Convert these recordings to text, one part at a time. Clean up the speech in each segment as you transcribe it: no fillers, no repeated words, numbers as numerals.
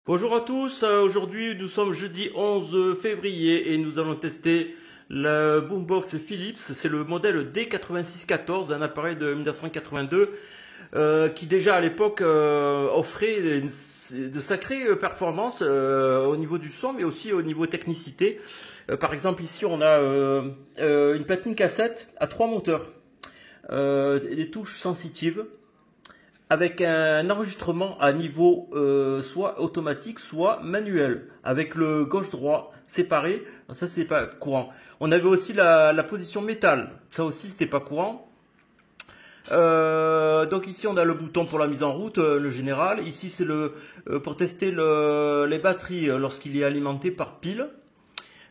Bonjour à tous, aujourd'hui nous sommes jeudi 11 février et nous allons tester la Boombox Philips. C'est le modèle D8614, un appareil de 1982 qui déjà à l'époque offrait de sacrées performances au niveau du son mais aussi au niveau technicité. Par exemple ici on a une platine cassette à 3 moteurs, des touches sensitives, avec un enregistrement à niveau soit automatique, soit manuel, avec le gauche-droit séparé. Ça, c'est pas courant. On avait aussi la position métal. Ça aussi, c'était pas courant. Donc ici, on a le bouton pour la mise en route, le général. Ici, c'est le pour tester les batteries lorsqu'il est alimenté par pile.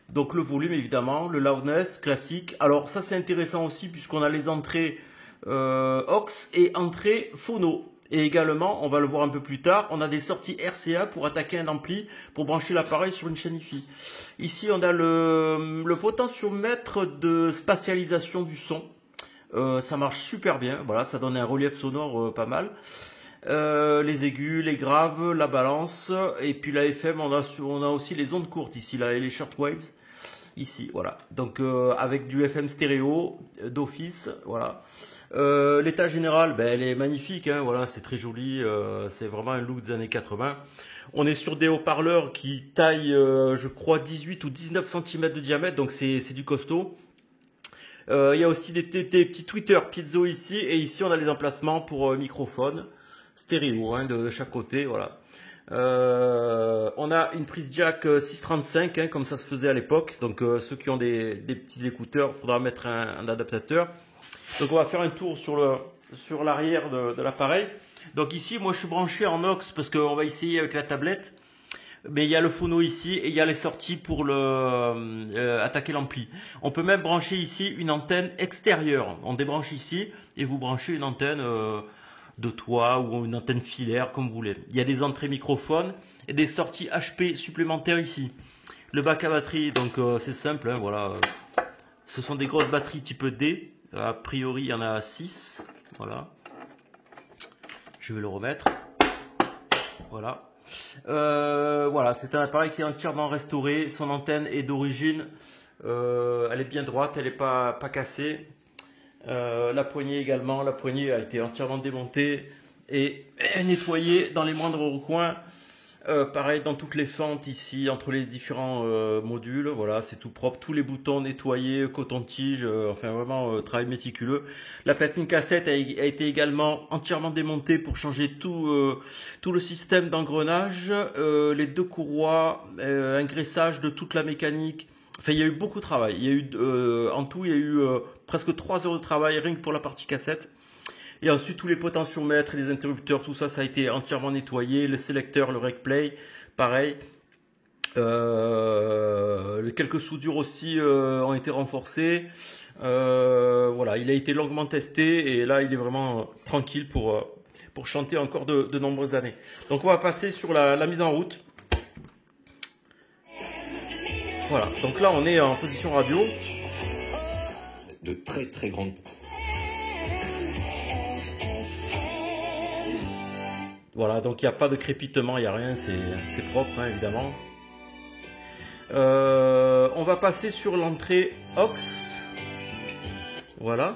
Donc le volume, évidemment, le loudness classique. Alors ça, c'est intéressant aussi puisqu'on a les entrées aux et entrée phono. Et également, on va le voir un peu plus tard, on a des sorties RCA pour attaquer un ampli, pour brancher l'appareil sur une chaîne hi-fi. Ici, on a le potentiomètre de spatialisation du son. Ça marche super bien, voilà, ça donne un relief sonore pas mal. Les aigus, les graves, la balance, et puis la FM, on a aussi les ondes courtes ici, là, et les shortwaves. Ici, voilà. Donc avec du FM stéréo d'office, voilà. L'état général, ben, elle est magnifique, hein, voilà, c'est très joli, c'est vraiment un look des années 80. On est sur des haut-parleurs qui taillent, je crois, 18 ou 19 cm de diamètre, donc c'est du costaud. Il y a aussi des petits tweeters piezo ici, et ici on a les emplacements pour microphone stéréo, hein, de chaque côté, voilà. On a une prise jack 635, hein, comme ça se faisait à l'époque. Donc ceux qui ont des petits écouteurs, il faudra mettre un adaptateur. Donc on va faire un tour sur l'arrière de l'appareil. Donc ici, moi je suis branché en aux parce qu'on va essayer avec la tablette. Mais il y a le phono ici et il y a les sorties pour attaquer l'ampli. On peut même brancher ici une antenne extérieure. On débranche ici et vous branchez une antenne de toit ou une antenne filaire comme vous voulez. Il y a des entrées microphones et des sorties HP supplémentaires ici. Le bac à batterie, donc c'est simple, hein, voilà. Ce sont des grosses batteries type D. A priori, il y en a 6. Voilà. Je vais le remettre. Voilà. Voilà, c'est un appareil qui est entièrement restauré. Son antenne est d'origine. Elle est bien droite, elle n'est pas cassée. La poignée également. La poignée a été entièrement démontée et nettoyée dans les moindres recoins. Pareil dans toutes les fentes ici entre les différents modules, voilà, c'est tout propre, tous les boutons nettoyés, coton-tige, enfin vraiment travail méticuleux. La platine cassette a été également entièrement démontée pour changer tout le système d'engrenage, les deux courroies, un graissage de toute la mécanique. Enfin, il y a eu beaucoup de travail. Il y a eu en tout, il y a eu presque 3 heures de travail rien que pour la partie cassette. Et ensuite, tous les potentiomètres, les interrupteurs, tout ça, ça a été entièrement nettoyé. Le sélecteur, le rec play, pareil. Quelques soudures aussi ont été renforcées. Voilà, il a été longuement testé et là, il est vraiment tranquille pour chanter encore de nombreuses années. Donc, on va passer sur la mise en route. Voilà, donc là, on est en position radio. De très très grandes. Voilà, donc il n'y a pas de crépitement, il n'y a rien, c'est propre, hein, évidemment. On va passer sur l'entrée aux. Voilà.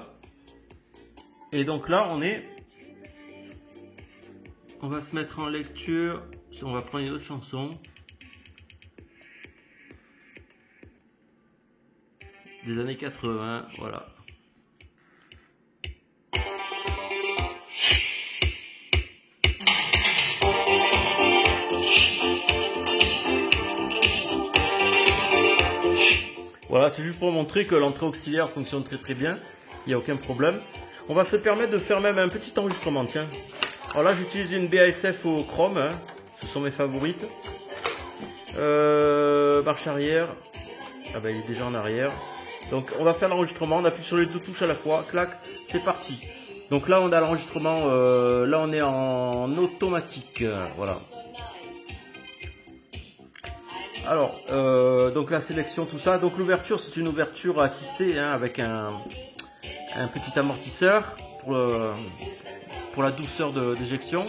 Et donc là, on va se mettre en lecture. On va prendre une autre chanson. Des années 80, voilà. Voilà, c'est juste pour montrer que l'entrée auxiliaire fonctionne très très bien. Il n'y a aucun problème. On va se permettre de faire même un petit enregistrement, tiens. Alors là, j'utilise une BASF au chrome, hein. Ce sont mes favorites. Marche arrière. Ah ben, il est déjà en arrière. Donc, on va faire l'enregistrement. On appuie sur les deux touches à la fois. Clac, c'est parti. Donc là, on a l'enregistrement. Là, on est en automatique. Voilà. Alors, donc la sélection, tout ça. Donc l'ouverture, c'est une ouverture assistée, hein, avec un petit amortisseur pour la douceur d'éjection.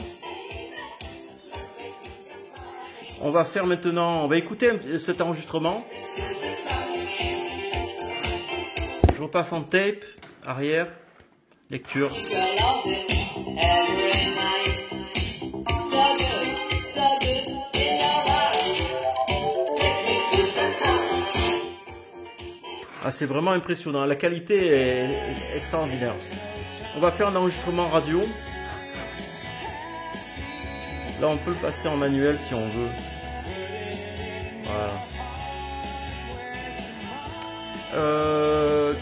On va faire maintenant, on va écouter cet enregistrement. Je repasse en tape, arrière, lecture. Ah, c'est vraiment impressionnant, la qualité est extraordinaire. On va faire un enregistrement radio. Là, on peut le passer en manuel si on veut. Voilà.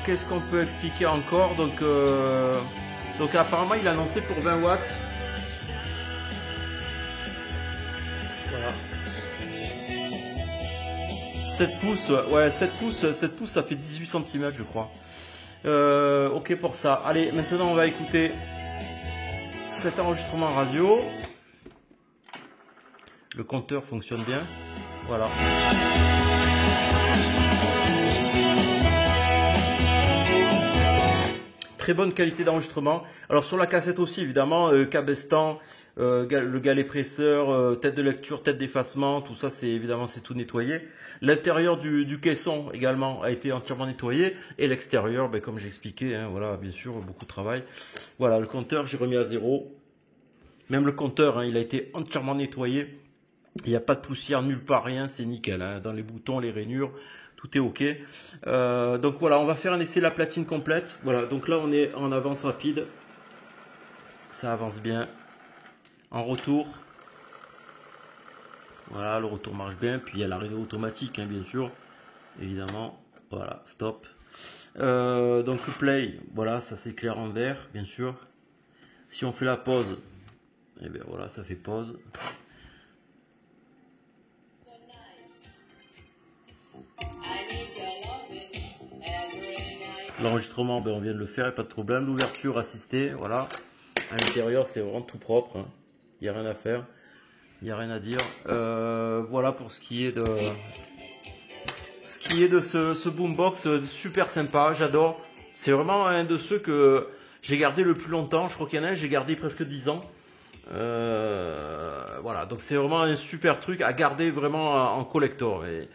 Qu'est-ce qu'on peut expliquer encore? Donc apparemment, il a annoncé pour 20 watts. Voilà. 7 pouces, ouais, 7 pouces, ça fait 18 cm, je crois. Ok pour ça. Allez, maintenant, on va écouter cet enregistrement radio. Le compteur fonctionne bien. Voilà. Très bonne qualité d'enregistrement. Alors sur la cassette aussi, évidemment, cabestan, le galet presseur, tête de lecture, tête d'effacement, tout ça, c'est évidemment c'est tout nettoyé. L'intérieur du caisson également a été entièrement nettoyé. Et l'extérieur, ben, comme j'expliquais, hein, voilà, bien sûr, beaucoup de travail. Voilà, le compteur, j'ai remis à 0. Même le compteur, hein, il a été entièrement nettoyé. Il n'y a pas de poussière nulle part, rien, c'est nickel. Hein. Dans les boutons, les rainures, tout est ok. Donc voilà, on va faire un essai de la platine complète. Voilà, donc là on est en avance rapide. Ça avance bien. En retour. Voilà, le retour marche bien. Puis il y a l'arrivée automatique, hein, bien sûr. Évidemment. Voilà, stop. Donc le play, voilà, ça s'éclaire en vert, bien sûr. Si on fait la pause, et bien voilà, ça fait pause. L'enregistrement, ben, on vient de le faire, pas de problème. L'ouverture assistée, voilà. À l'intérieur, c'est vraiment tout propre. Hein. Il n'y a rien à faire. Il n'y a rien à dire. Voilà pour ce qui est de ce boombox super sympa. J'adore. C'est vraiment un de ceux que j'ai gardé le plus longtemps. Je crois qu'il y en a un, j'ai gardé presque 10 ans. Voilà, donc c'est vraiment un super truc à garder vraiment en collector. Et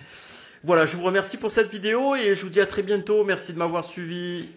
voilà, je vous remercie pour cette vidéo et je vous dis à très bientôt. Merci de m'avoir suivi.